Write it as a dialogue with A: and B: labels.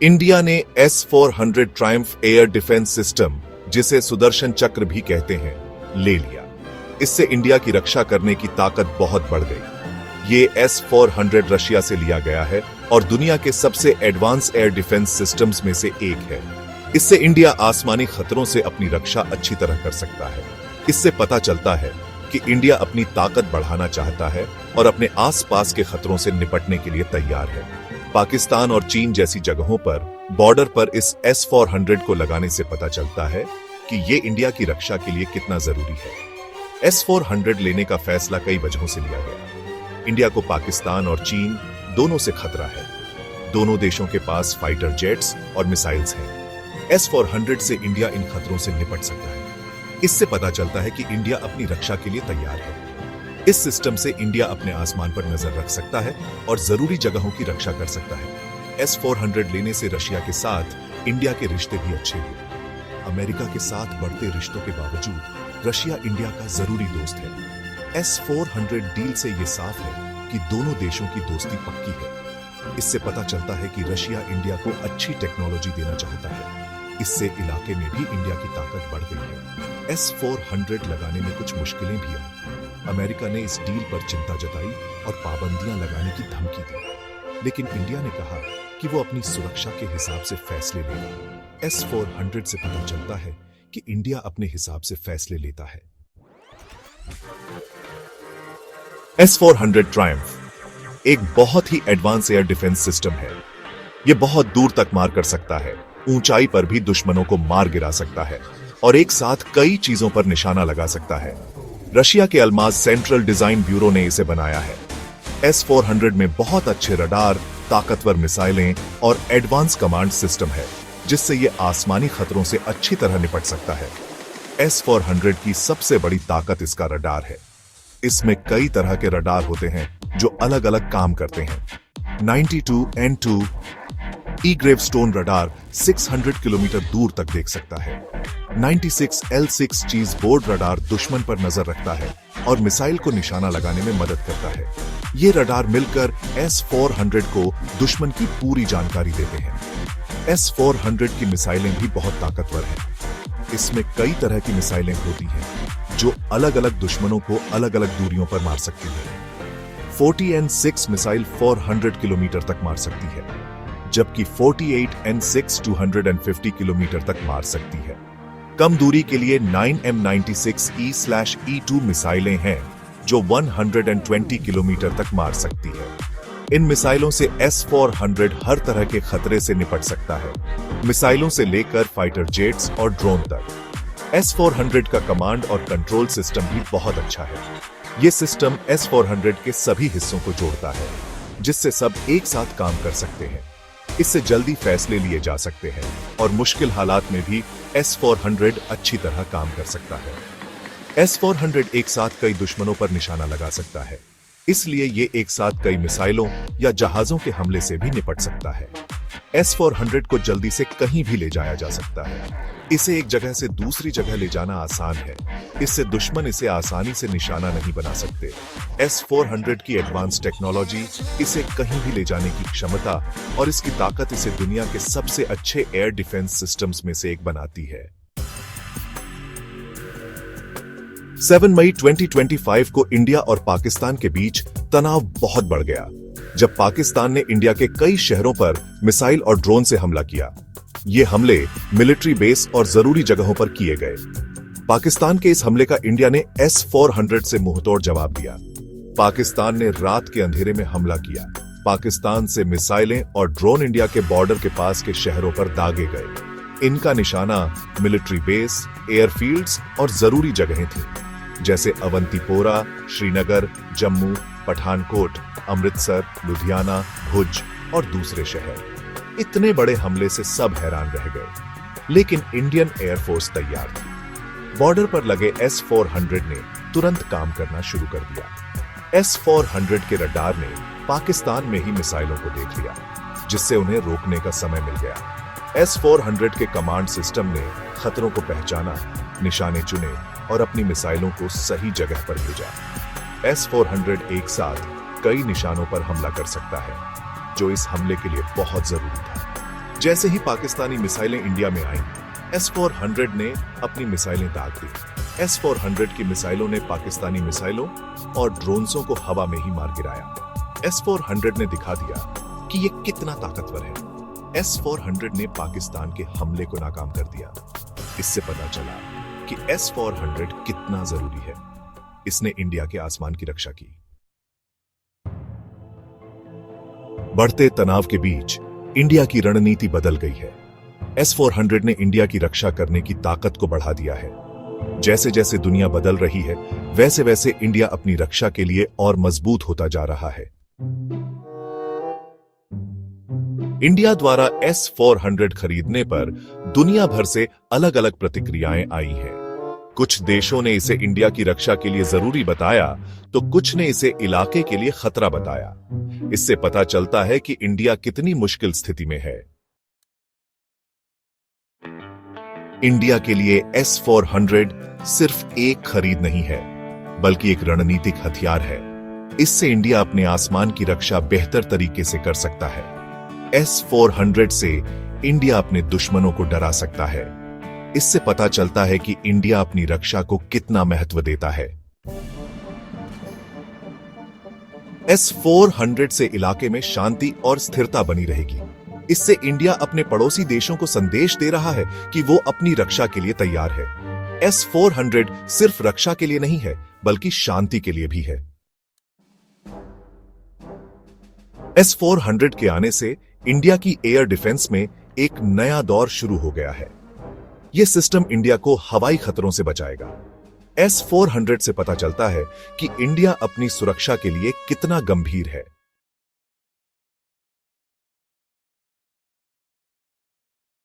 A: India ने S-400 Triumph air defence system, जिसे सुदर्शन चक्र भी कहते हैं, ले लिया। इससे इंडिया की रक्षा करने की ताकत बहुत बढ़ गई। ये S-400 रशिया से लिया गया है और दुनिया के सबसे एडवांस एयर डिफेंस सिस्टम्स में से एक है। इससे इंडिया आसमानी खतरों से अपनी रक्षा अच्छी तरह कर सकता है। इससे पता चलता है कि इंडिया अपनी ताकत बढ़ाना चाहता है और अपने आसपास के खतरों से निपटने के लिए तैयार है। पाकिस्तान और चीन जैसी जगहों पर बॉर्डर पर इस S-400 को लगाने से पता चलता है कि ये इंडिया की रक्षा के लिए कितना जरूरी है। S-400 लेने का फैसला कई वजहों से लिया गया। इंडिया को पाकिस्तान और चीन दोनों से खतरा है। दोनों देशों के पास फाइटर जेट्स और मिसाइल्स हैं। S-400 से इंडिया इन खतरों से निपट सकता है। इससे पता चलता है कि इंडिया अपनी रक्षा के लिए तैयार है। इस सिस्टम से इंडिया अपने आसमान पर नजर रख सकता है और जरूरी जगहों की रक्षा कर सकता है। S-400 लेने से रशिया के साथ इंडिया के रिश्ते भी अच्छे हुए। अमेरिका के साथ बढ़ते रिश्तों के बावजूद रशिया इंडिया का जरूरी दोस्त है। S-400 डील से ये साफ है कि दोनों देशों की दोस्ती पक्की है। इससे पता चलता है कि रशिया इंडिया को अच्छी टेक्नोलॉजी देना चाहता है। इससे इलाके में भी इंडिया की ताकत बढ़ गई है। S-400 लगाने में कुछ मुश्किलें भी आई। अमेरिका ने इस डील पर चिंता जताई और पाबंदियां लगाने की धमकी दी, लेकिन इंडिया ने कहा कि वो अपनी सुरक्षा के हिसाब से फैसले लेगा। S-400 से पता चलता है कि इंडिया अपने हिसाब से फैसले लेता है। S-400 ट्रायम्फ एक बहुत ही एडवांस एयर डिफेंस सिस्टम है। यह बहुत दूर तक मार कर सकता है, ऊंचाई पर भी दुश्मनों को मार गिरा सकता है और एक साथ कई चीजों पर निशाना लगा सकता है। रशिया के अल्माज सेंट्रल डिजाइन ब्यूरो ने इसे बनाया है। S-400 में बहुत अच्छे रडार, ताकतवर मिसाइलें और एडवांस कमांड सिस्टम है, जिससे यह आसमानी खतरों से अच्छी तरह निपट सकता है। S-400 की सबसे बड़ी ताकत इसका रडार है। इसमें कई तरह के रडार होते हैं जो अलग अलग काम करते हैं। 92N2 ई ग्रेवस्टोन रडार 600 किलोमीटर दूर तक देख सकता है। 96L6 चीज बोर्ड रडार दुश्मन पर नजर रखता है और मिसाइल को निशाना लगाने में मदद करता है। ये रडार मिलकर S-400 को दुश्मन की पूरी जानकारी देते हैं। S-400 की मिसाइलें भी बहुत ताकतवर हैं। इसमें कई तरह की मिसाइलें होती हैं जो अलग अलग दुश्मनों को अलग अलग दूरियों पर मार सकती हैं। 40N6 मिसाइल 400 किलोमीटर तक मार सकती है, जबकि 48N6 250 किलोमीटर तक मार सकती है। कम दूरी के लिए 9M96E/E2 मिसाइलें हैं जो 120 किलोमीटर तक मार सकती है। इन मिसाइलों से S-400 हर तरह के खतरे से निपट सकता है, मिसाइलों से लेकर फाइटर जेट्स और ड्रोन तक। S-400 का कमांड और कंट्रोल सिस्टम भी बहुत अच्छा है। यह सिस्टम S-400 के सभी हिस्सों को जोड़ता है, जिससे सब एक साथ काम कर सकते हैं। इससे जल्दी फैसले लिए जा सकते हैं और मुश्किल हालात में भी S-400 अच्छी तरह काम कर सकता है। S-400 एक साथ कई दुश्मनों पर निशाना लगा सकता है, इसलिए ये एक साथ कई मिसाइलों या जहाजों के हमले से भी निपट सकता है। S-400 को जल्दी से कहीं भी ले जाया जा सकता है। इसे एक जगह से दूसरी जगह ले जाना आसान है। इससे दुश्मन इसे आसानी से निशाना नहीं बना सकते। S-400 की एडवांस टेक्नोलॉजी इसे कहीं भी ले जाने की क्षमता और इसकी ताकत इसे दुनिया के सबसे अच्छे एयर डिफेंस सिस्टम्स में से एक बनाती है। 7 मई 2025 को इंडिया और पाकिस्तान के बीच तनाव बहुत बढ़ गया, जब पाकिस्तान ने इंडिया के कई शहरों पर मिसाइल और ड्रोन से हमला किया। ये हमले मिलिट्री बेस और जरूरी जगहों पर किए गए। पाकिस्तान के इस हमले का इंडिया ने S-400 से मुंहतोड़ जवाब दिया। पाकिस्तान ने रात के अंधेरे में हमला किया। पाकिस्तान से मिसाइलें और ड्रोन इंडिया के बॉर्डर के पास के शहरों पर दागे गए। इनका निशाना मिलिट्री बेस, एयरफील्ड्स और जरूरी जगहें थीं, जैसे अवंतीपोरा, श्रीनगर, जम्मू, पठानकोट, अमृतसर, लुधियाना, भुज और दूसरे शहर। इतने बड़े हमले से सब हैरान रह गए, लेकिन इंडियन एयरफोर्स तैयार थी। बॉर्डर पर लगे S-400 ने तुरंत काम करना शुरू कर दिया। S-400 के रडार ने पाकिस्तान में ही मिसाइलों को देख लिया, जिससे उन्हें रोकने का समय मिल गया। S-400 के कमांड सिस्टम ने खतरों को पहचाना, निशाने चुने और अपनी मिसाइलों को सही जगह पर भेजा। S-400 एक साथ कई निशानों पर हमला कर सकता है, जो इस हमले के लिए बहुत जरूरी था। जैसे ही पाकिस्तानी मिसाइलें इंडिया में आईं, S-400 ने अपनी मिसाइलें दाग दी। S-400 की मिसाइलों ने पाकिस्तानी मिसाइलों और ड्रोन्सों को हवा में ही मार गिराया। S-400 ने दिखा दिया कि ये कितना ताकतवर है। S-400 ने पाकिस्तान के हमले को नाकाम कर दिया। इससे पता चला कि S-400 कितना जरूरी है। इसने इंडिया के आसमान की रक्षा की। बढ़ते तनाव के बीच इंडिया की रणनीति बदल गई है। S-400 ने इंडिया की रक्षा करने की ताकत को बढ़ा दिया है। जैसे जैसे दुनिया बदल रही है, वैसे वैसे इंडिया अपनी रक्षा के लिए और मजबूत होता जा रहा है। इंडिया द्वारा S-400 खरीदने पर दुनिया भर से अलग अलग प्रतिक्रियाएं आई हैं। कुछ देशों ने इसे इंडिया की रक्षा के लिए जरूरी बताया, तो कुछ ने इसे इलाके के लिए खतरा बताया। इससे पता चलता है कि इंडिया कितनी मुश्किल स्थिति में है। इंडिया के लिए S-400 सिर्फ एक खरीद नहीं है, बल्कि एक रणनीतिक हथियार है। इससे इंडिया अपने आसमान की रक्षा बेहतर तरीके से कर सकता है। S-400 से इंडिया अपने दुश्मनों को डरा सकता है। इससे पता चलता है कि इंडिया अपनी रक्षा को कितना महत्व देता है। S-400 से इलाके में शांति और स्थिरता बनी रहेगी। इससे इंडिया अपने पड़ोसी देशों को संदेश दे रहा है कि वो अपनी रक्षा के लिए तैयार है। S-400 सिर्फ रक्षा के लिए नहीं है, बल्कि शांति के लिए भी है। S-400 के आने से इंडिया की एयर डिफेंस में एक नया दौर शुरू हो गया है। यह सिस्टम इंडिया को हवाई खतरों से बचाएगा। S-400 से पता चलता है कि इंडिया अपनी सुरक्षा के लिए कितना गंभीर है।